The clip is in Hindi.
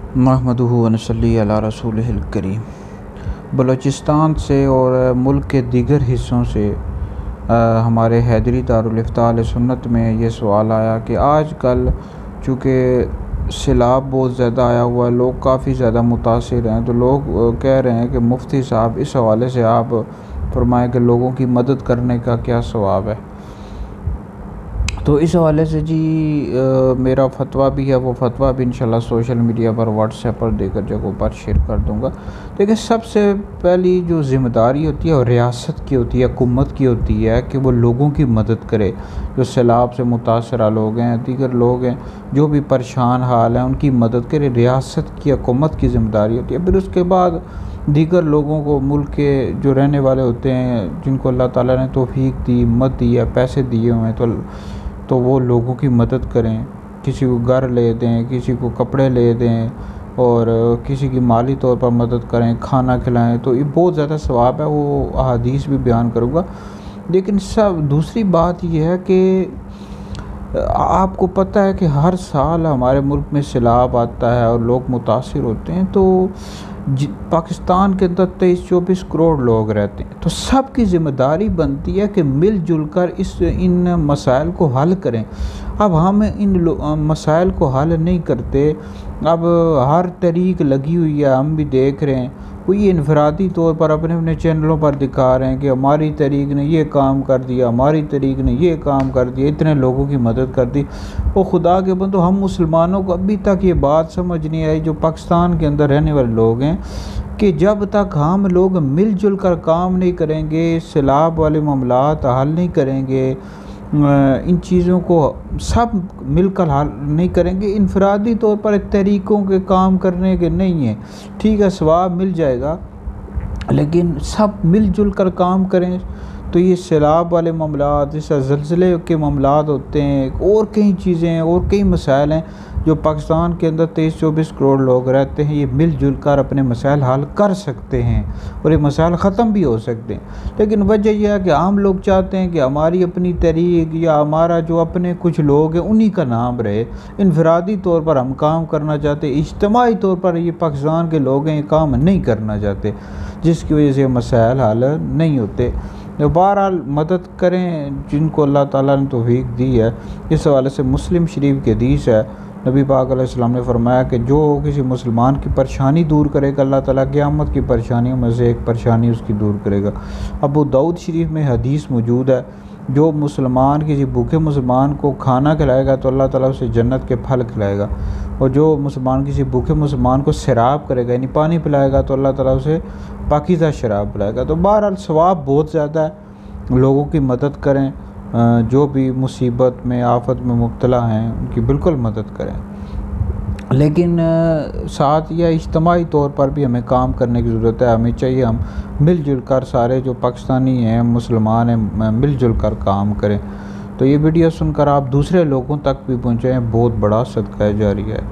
महमदुहु व नसल्ली अला रसूलिहिल करीम। बलूचिस्तान से और मुल्क के दीगर हिस्सों से हमारे हैदरी दारुल इफ्ता अहले सुन्नत में ये सवाल आया कि आजकल चूँकि सैलाब बहुत ज़्यादा आया हुआ है, लोग काफ़ी ज़्यादा मुतासिर हैं, तो लोग कह रहे हैं कि मुफ्ती साहब इस हवाले से आप फरमाएं कि लोगों की मदद करने का क्या सवाब है। तो इस हवाले से जी मेरा फतवा भी है, वो फतवा भी इंशाल्लाह सोशल मीडिया पर व्हाट्सएप पर देकर जगहों पर शेयर कर दूँगा। देखिए, सबसे पहली जो ज़िम्मेदारी होती है वो रियासत की होती है, हुकूमत की होती है कि वो लोगों की मदद करे। जो सैलाब से मुतासरा लोग हैं, दीगर लोग हैं जो भी परेशान हाल हैं, उनकी मदद करे। रियासत की, हुकूमत की ज़िम्मेदारी होती है। फिर उसके बाद दीगर लोगों को, मुल्क के जो रहने वाले होते हैं, जिनको अल्लाह ताला ने तौफीक दी, हिम्मत दी है, पैसे दिए हुए हैं, तो वो लोगों की मदद करें। किसी को घर ले दें, किसी को कपड़े ले दें और किसी की माली तौर पर मदद करें, खाना खिलाएं, तो ये बहुत ज़्यादा सवाब है। वो अहादीस भी बयान करूँगा। लेकिन सब दूसरी बात यह है कि आपको पता है कि हर साल हमारे मुल्क में सैलाब आता है और लोग मुतासिर होते हैं। तो पाकिस्तान के अंदर 23-24 करोड़ लोग रहते हैं, तो सबकी ज़िम्मेदारी बनती है कि मिलजुल कर इन मसाइल को हल करें। अब हम इन मसाइल को हल नहीं करते। अब हर तरीक लगी हुई है, हम भी देख रहे हैं। कोई इनफरादी तौर पर अपने अपने चैनलों पर दिखा रहे हैं कि हमारी तरीक ने ये काम कर दिया, हमारी तरीक ने ये काम कर दिया, इतने लोगों की मदद कर दी। वो खुदा के बंदो, हम मुसलमानों को अभी तक ये बात समझ नहीं आई, जो पाकिस्तान के अंदर रहने वाले लोग हैं, कि जब तक हम लोग मिलजुल कर काम नहीं करेंगे, सैलाब वाले मामलात हल नहीं करेंगे, इन चीज़ों को सब मिलकर हल नहीं करेंगे, इनफरादी तौर पर तरीक़ों के काम करने के नहीं है। ठीक है, सवाब मिल जाएगा, लेकिन सब मिलजुल कर काम करें तो ये सैलाब वाले मामलात, जैसे ज़लज़ले के मामलात होते हैं, और कई चीज़ें हैं और कई मसाइल हैं जो पाकिस्तान के अंदर 23-24 करोड़ लोग रहते हैं, ये मिलजुल कर अपने मसाइल हल कर सकते हैं और ये मसाइल ख़त्म भी हो सकते हैं। लेकिन वजह यह है कि आम लोग चाहते हैं कि हमारी अपनी तरीक़ या हमारा जो अपने कुछ लोग हैं उन्हीं का नाम रहे। इनफरादी तौर पर हम काम करना चाहते, इज्तिमाई तौर पर ये पाकिस्तान के लोग हैं ये काम नहीं करना चाहते, जिसकी वजह से मसाइल हल नहीं होते। बहरहाल मदद करें जिनको अल्लाह ताला ने तौफीक दी है। इस हवाले से मुस्लिम शरीफ की हदीस है, नबी पाक अलैहिस्सलाम ने फरमाया कि जो किसी मुसलमान की परेशानी दूर करेगा, अल्लाह ताला क़यामत की परेशानियों में से एक परेशानी उसकी दूर करेगा। अबू दाऊद शरीफ में हदीस मौजूद है, जो मुसलमान किसी भूखे मुसलमान को खाना खिलाएगा तो अल्लाह ताला उसे जन्नत के फल खिलाएगा, और जो मुसलमान किसी भूखे मुसलमान को शराब करेगा यानी पानी पिलाएगा तो अल्लाह ताला उसे पाकीज़ा शराब पिलाएगा। तो बहरहाल सवाब बहुत ज़्यादा है। लोगों की मदद करें, जो भी मुसीबत में, आफत में मुब्तला हैं उनकी बिल्कुल मदद करें। लेकिन साथ या इज्तिमाई तौर पर भी हमें काम करने की ज़रूरत है। हमें चाहिए हम मिलजुल कर, सारे जो पाकिस्तानी हैं, मुसलमान हैं, मिलजुल कर काम करें। तो ये वीडियो सुनकर आप दूसरे लोगों तक भी पहुँचाएँ, बहुत बड़ा सदका जारी है।